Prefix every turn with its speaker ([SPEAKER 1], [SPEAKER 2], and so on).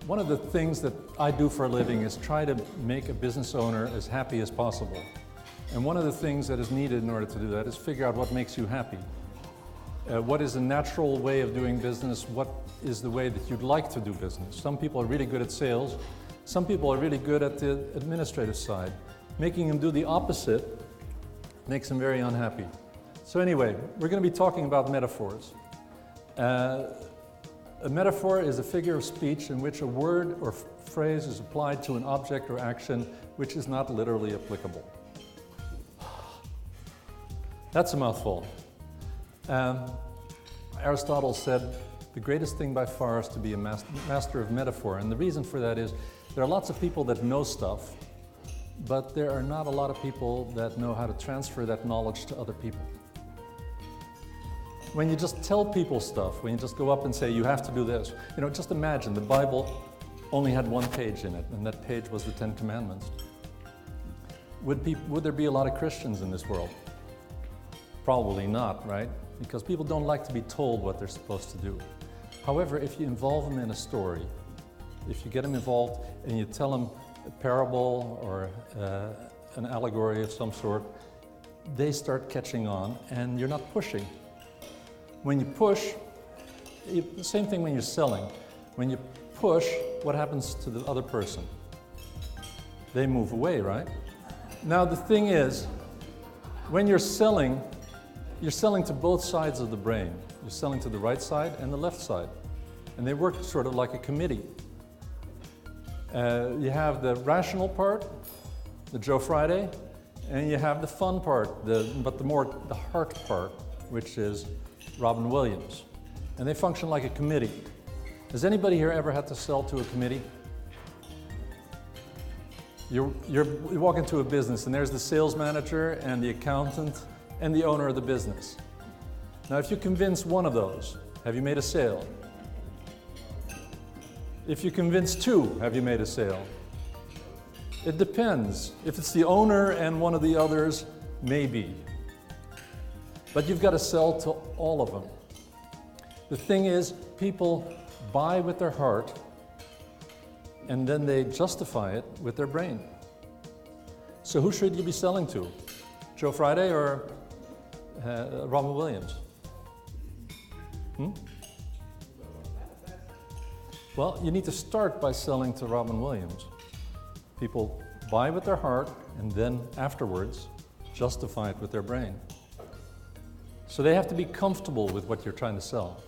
[SPEAKER 1] One of the things that I do for a living is try to make a business owner as happy as possible. And one of the things that is needed in order to do that is figure out what makes you happy. What is a natural way of doing business? What is the way that you'd like to do business? Some people are really good at sales. Some people are really good at the administrative side. Making them do the opposite makes them very unhappy. So anyway, we're going to be talking about metaphors. A metaphor is a figure of speech in which a word or phrase is applied to an object or action which is not literally applicable. That's a mouthful. Aristotle said the greatest thing by far is to be a master of metaphor, and the reason for that is there are lots of people that know stuff, but there are not a lot of people that know how to transfer that knowledge to other people. When you just tell people stuff, when you just go up and say, you have to do this, just imagine the Bible only had one page in it, and that page was the Ten Commandments. Would there be a lot of Christians in this world? Probably not, right? Because people don't like to be told what they're supposed to do. However, if you involve them in a story, if you get them involved and you tell them a parable or an allegory of some sort, they start catching on and you're not pushing. When you push, the same thing when you're selling. When you push, what happens to the other person? They move away, right? Now the thing is, when you're selling to both sides of the brain. You're selling to the right side and the left side. And they work sort of like a committee. You have the rational part, the Joe Friday, and you have the fun part, the heart part, which is Robin Williams. And they function like a committee. Has anybody here ever had to sell to a committee? You walk into a business and there's the sales manager and the accountant and the owner of the business. Now, if you convince one of those, have you made a sale? If you convince two, have you made a sale? It depends. If it's the owner and one of the others, maybe. But you've got to sell to all of them. The thing is, people buy with their heart and then they justify it with their brain. So who should you be selling to? Joe Friday or Robin Williams? Well, you need to start by selling to Robin Williams. People buy with their heart and then afterwards justify it with their brain. So they have to be comfortable with what you're trying to sell.